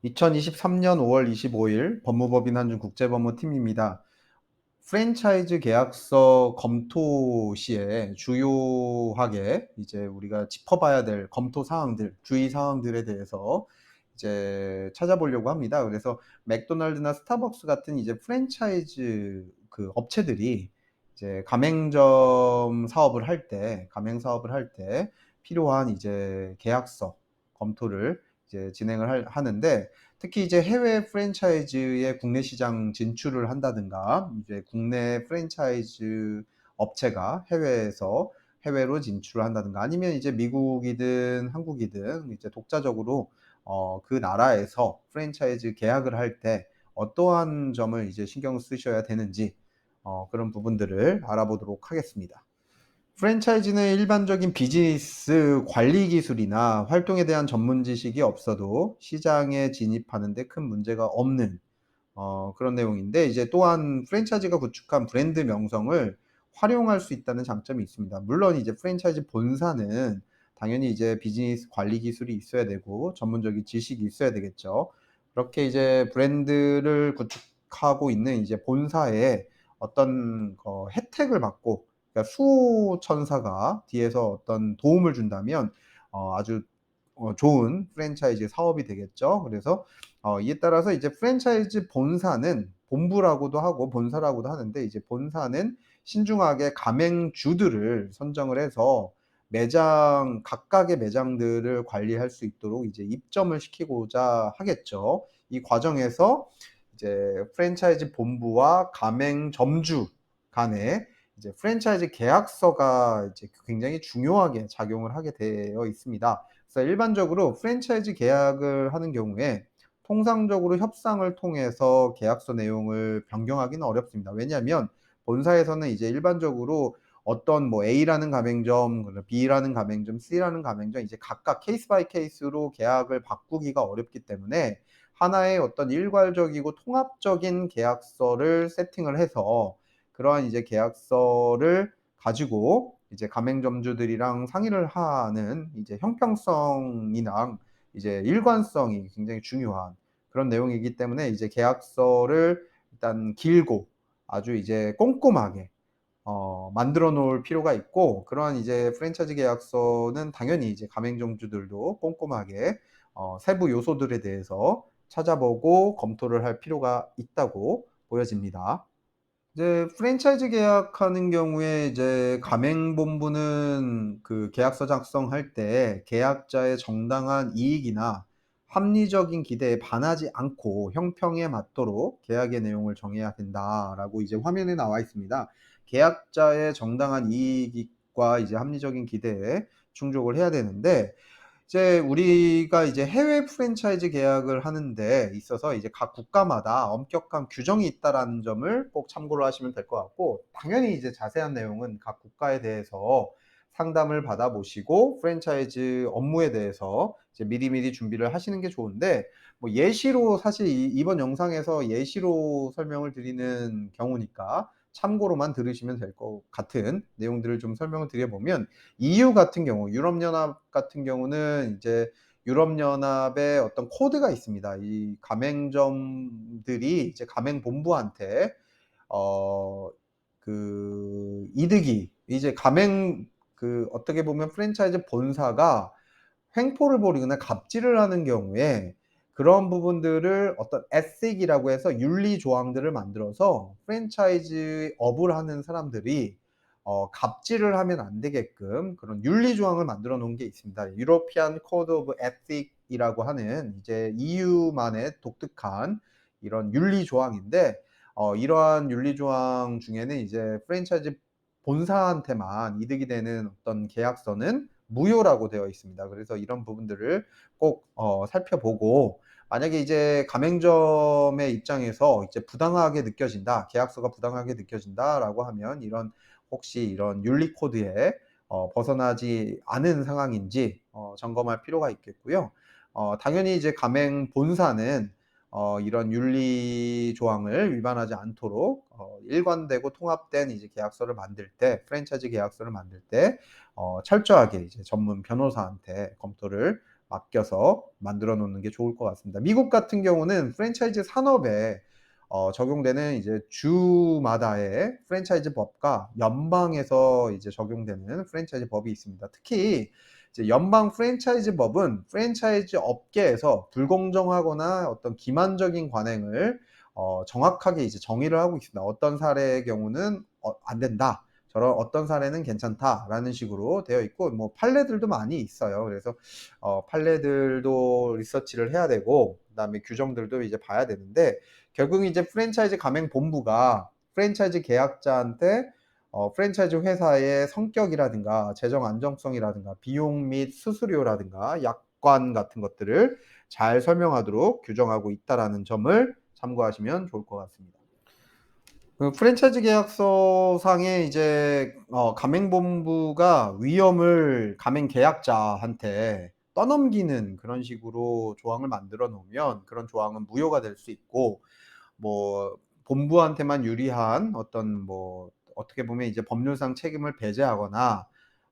2023년 5월 25일 법무법인 한중 국제법무팀입니다. 프랜차이즈 계약서 검토 시에 주요하게 이제 우리가 짚어봐야 될 검토 사항들, 주의 사항들에 대해서 이제 찾아보려고 합니다. 그래서 맥도날드나 스타벅스 같은 이제 프랜차이즈 그 업체들이 이제 가맹점 사업을 할 때, 가맹 사업을 할 때 필요한 이제 계약서 검토를 이제 진행을 하는데, 특히 이제 해외 프랜차이즈의 국내 시장 진출을 한다든가, 이제 국내 프랜차이즈 업체가 해외로 진출을 한다든가, 아니면 이제 미국이든 한국이든 이제 독자적으로 그 나라에서 프랜차이즈 계약을 할 때 어떠한 점을 이제 신경 쓰셔야 되는지 그런 부분들을 알아보도록 하겠습니다. 프랜차이즈는 일반적인 비즈니스 관리 기술이나 활동에 대한 전문 지식이 없어도 시장에 진입하는 데 큰 문제가 없는 그런 내용인데, 이제 또한 프랜차이즈가 구축한 브랜드 명성을 활용할 수 있다는 장점이 있습니다. 물론 이제 프랜차이즈 본사는 당연히 이제 비즈니스 관리 기술이 있어야 되고 전문적인 지식이 있어야 되겠죠. 그렇게 이제 브랜드를 구축하고 있는 이제 본사에 어떤 혜택을 받고, 그러니까 수호천사가 뒤에서 어떤 도움을 준다면 아주 좋은 프랜차이즈 사업이 되겠죠. 그래서 이에 따라서 이제 프랜차이즈 본사는 본부라고도 하고 본사라고도 하는데, 이제 본사는 신중하게 가맹주들을 선정을 해서 각각의 매장들을 관리할 수 있도록 이제 입점을 시키고자 하겠죠. 이 과정에서 이제 프랜차이즈 본부와 가맹점주 간에 이제 프랜차이즈 계약서가 이제 굉장히 중요하게 작용을 하게 되어 있습니다. 그래서 일반적으로 프랜차이즈 계약을 하는 경우에 통상적으로 협상을 통해서 계약서 내용을 변경하기는 어렵습니다. 왜냐하면 본사에서는 이제 일반적으로 어떤 뭐 A라는 가맹점, B라는 가맹점, C라는 가맹점, 이제 각각 케이스 바이 케이스로 계약을 바꾸기가 어렵기 때문에 하나의 어떤 일괄적이고 통합적인 계약서를 세팅을 해서, 그러한 이제 계약서를 가지고 이제 가맹점주들이랑 상의를 하는 이제 형평성이랑 이제 일관성이 굉장히 중요한 그런 내용이기 때문에, 이제 계약서를 일단 길고 아주 이제 꼼꼼하게 만들어 놓을 필요가 있고, 그러한 이제 프랜차이즈 계약서는 당연히 이제 가맹점주들도 꼼꼼하게 세부 요소들에 대해서 찾아보고 검토를 할 필요가 있다고 보여집니다. 이제 프랜차이즈 계약하는 경우에 이제 가맹본부는 그 계약서 작성할 때 계약자의 정당한 이익이나 합리적인 기대에 반하지 않고 형평에 맞도록 계약의 내용을 정해야 된다라고 이제 화면에 나와 있습니다. 계약자의 정당한 이익과 이제 합리적인 기대에 충족을 해야 되는데, 이제 우리가 이제 해외 프랜차이즈 계약을 하는데 있어서 이제 각 국가마다 엄격한 규정이 있다라는 점을 꼭 참고를 하시면 될 것 같고, 당연히 이제 자세한 내용은 각 국가에 대해서 상담을 받아보시고 프랜차이즈 업무에 대해서 이제 미리미리 준비를 하시는 게 좋은데, 뭐 예시로 사실 이번 영상에서 예시로 설명을 드리는 경우니까 참고로만 들으시면 될 것 같은 내용들을 좀 설명을 드려보면, EU 같은 경우, 유럽연합 같은 경우는 이제 유럽연합의 어떤 코드가 있습니다. 이 가맹점들이 이제 가맹본부한테 어, 이득이 이제 어떻게 보면 프랜차이즈 본사가 횡포를 벌이거나 갑질을 하는 경우에 그런 부분들을 어떤 에틱이라고 해서 윤리 조항들을 만들어서 프랜차이즈 업을 하는 사람들이 갑질을 하면 안 되게끔 그런 윤리 조항을 만들어 놓은 게 있습니다. 유로피안 코드 오브 에틱이라고 하는 이제 EU만의 독특한 이런 윤리 조항인데, 이러한 윤리 조항 중에는 이제 프랜차이즈 본사한테만 이득이 되는 어떤 계약서는 무효라고 되어 있습니다. 그래서 이런 부분들을 꼭 살펴보고, 만약에 이제 가맹점의 입장에서 이제 부당하게 느껴진다, 계약서가 부당하게 느껴진다라고 하면 혹시 이런 윤리 코드에 벗어나지 않은 상황인지 점검할 필요가 있겠고요. 당연히 이제 가맹 본사는 이런 윤리 조항을 위반하지 않도록 일관되고 통합된 이제 계약서를 만들 때, 프랜차이즈 계약서를 만들 때 철저하게 이제 전문 변호사한테 검토를 맡겨서 만들어 놓는 게 좋을 것 같습니다. 미국 같은 경우는 프랜차이즈 산업에 적용되는 이제 주마다의 프랜차이즈 법과 연방에서 이제 적용되는 프랜차이즈 법이 있습니다. 특히 이제 연방 프랜차이즈 법은 프랜차이즈 업계에서 불공정하거나 어떤 기만적인 관행을 정확하게 이제 정의를 하고 있습니다. 어떤 사례의 경우는 안 된다. 저런 어떤 사례는 괜찮다라는 식으로 되어 있고, 뭐 판례들도 많이 있어요. 그래서 판례들도 리서치를 해야 되고, 그다음에 규정들도 이제 봐야 되는데, 결국 이제 프랜차이즈 가맹 본부가 프랜차이즈 계약자한테 프랜차이즈 회사의 성격이라든가 재정 안정성이라든가 비용 및 수수료라든가 약관 같은 것들을 잘 설명하도록 규정하고 있다라는 점을 참고하시면 좋을 것 같습니다. 그 프랜차이즈 계약서상에 이제 가맹본부가 위험을 가맹 계약자한테 떠넘기는 그런 식으로 조항을 만들어 놓으면 그런 조항은 무효가 될 수 있고, 뭐 본부한테만 유리한 어떤 뭐 어떻게 보면 이제 법률상 책임을 배제하거나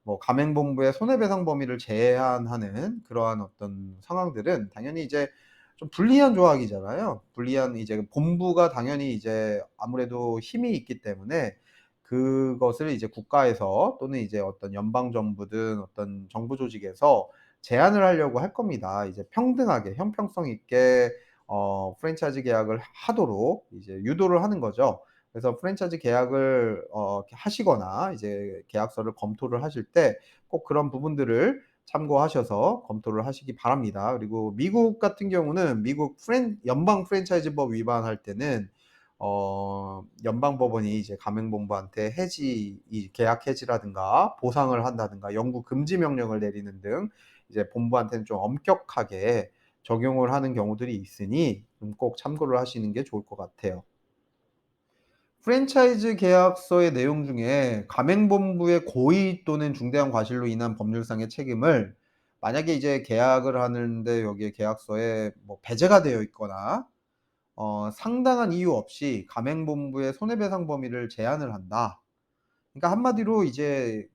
뭐 가맹본부의 손해배상 범위를 제한하는 그러한 어떤 상황들은 당연히 이제 좀 불리한 조항이잖아요. 불리한 이제 본부가 당연히 이제 아무래도 힘이 있기 때문에 그것을 이제 국가에서 또는 이제 어떤 연방 정부든 어떤 정부 조직에서 제한을 하려고 할 겁니다. 이제 평등하게 형평성 있게 프랜차이즈 계약을 하도록 이제 유도를 하는 거죠. 그래서 프랜차이즈 계약을 하시거나 이제 계약서를 검토를 하실 때 꼭 그런 부분들을 참고하셔서 검토를 하시기 바랍니다. 그리고 미국 같은 경우는 미국 연방 프랜차이즈법 위반할 때는 연방 법원이 이제 가맹본부한테 해지 이 계약 해지라든가 보상을 한다든가 영구 금지 명령을 내리는 등 이제 본부한테는 좀 엄격하게 적용을 하는 경우들이 있으니 꼭 참고를 하시는 게 좋을 것 같아요. 프랜차이즈 계약서의 내용 중에 가맹본부의 고의 또는 중대한 과실로 인한 법률상의 책임을 만약에 이제 계약을 하는데 여기에 계약서에 뭐 배제가 되어 있거나 상당한 이유 없이 가맹본부의 손해배상 범위를 제한을 한다. 그러니까 한마디로 이제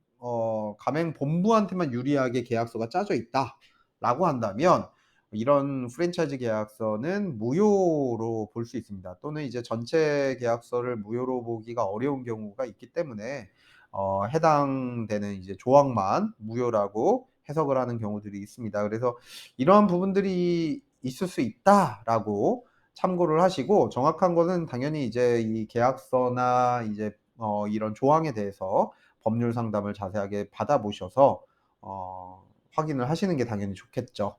가맹 본부한테만 유리하게 계약서가 짜져 있다라고 한다면 이런 프랜차이즈 계약서는 무효로 볼 수 있습니다. 또는 이제 전체 계약서를 무효로 보기가 어려운 경우가 있기 때문에 해당되는 이제 조항만 무효라고 해석을 하는 경우들이 있습니다. 그래서 이러한 부분들이 있을 수 있다라고 참고를 하시고, 정확한 거는 당연히 이제 이 계약서나 이제 이런 조항에 대해서 법률 상담을 자세하게 받아 보셔서 확인을 하시는 게 당연히 좋겠죠.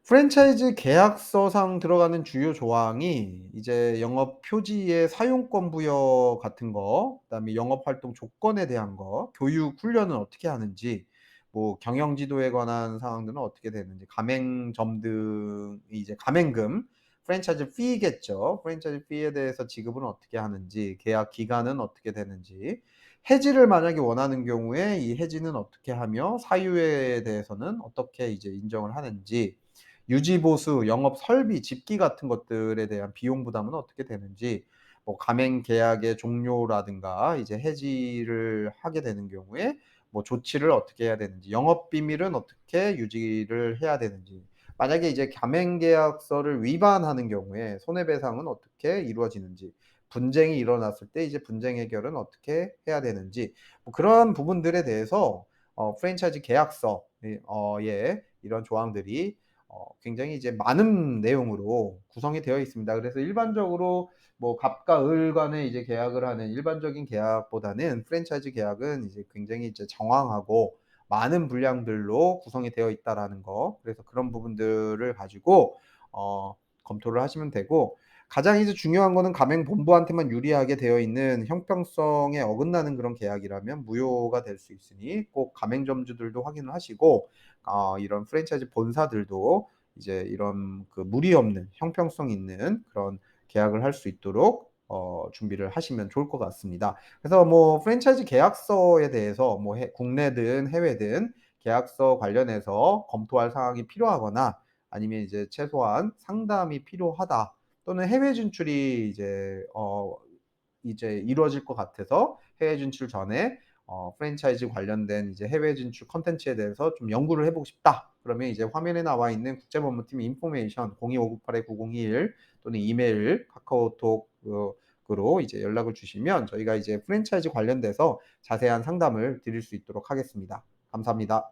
프랜차이즈 계약서상 들어가는 주요 조항이 이제 영업 표지의 사용권 부여 같은 거, 그다음에 영업 활동 조건에 대한 거, 교육 훈련은 어떻게 하는지, 뭐 경영 지도에 관한 사항들은 어떻게 되는지, 가맹점 등 이제 가맹금, 프랜차이즈 피겠죠. 프랜차이즈 피에 대해서 지급은 어떻게 하는지, 계약 기간은 어떻게 되는지, 해지를 만약에 원하는 경우에 이 해지는 어떻게 하며 사유에 대해서는 어떻게 이제 인정을 하는지, 유지 보수, 영업 설비, 집기 같은 것들에 대한 비용 부담은 어떻게 되는지, 뭐 가맹 계약의 종료라든가 이제 해지를 하게 되는 경우에 뭐 조치를 어떻게 해야 되는지, 영업 비밀은 어떻게 유지를 해야 되는지, 만약에 이제 가맹 계약서를 위반하는 경우에 손해배상은 어떻게 이루어지는지, 분쟁이 일어났을 때 이제 분쟁 해결은 어떻게 해야 되는지, 뭐 그러한 부분들에 대해서 프랜차이즈 계약서 예 이런 조항들이 굉장히 이제 많은 내용으로 구성이 되어 있습니다. 그래서 일반적으로 뭐 갑과 을 간에 이제 계약을 하는 일반적인 계약보다는 프랜차이즈 계약은 이제 굉장히 이제 정황하고 많은 분량들로 구성이 되어 있다라는 거. 그래서 그런 부분들을 가지고 검토를 하시면 되고, 가장 이제 중요한 거는 가맹 본부한테만 유리하게 되어 있는 형평성에 어긋나는 그런 계약이라면 무효가 될 수 있으니 꼭 가맹점주들도 확인을 하시고, 이런 프랜차이즈 본사들도 이제 이런 그 무리 없는 형평성 있는 그런 계약을 할 수 있도록 준비를 하시면 좋을 것 같습니다. 그래서 뭐 프랜차이즈 계약서에 대해서 뭐 국내든 해외든 계약서 관련해서 검토할 사항이 필요하거나 아니면 이제 최소한 상담이 필요하다, 또는 해외 진출이 이제 이루어질 것 같아서 해외 진출 전에 프랜차이즈 관련된 이제 해외 진출 콘텐츠에 대해서 좀 연구를 해 보고 싶다. 그러면 이제 화면에 나와 있는 국제법무팀 인포메이션 0259819021 또는 이메일, 카카오톡 으로 이제 연락을 주시면 저희가 이제 프랜차이즈 관련돼서 자세한 상담을 드릴 수 있도록 하겠습니다. 감사합니다.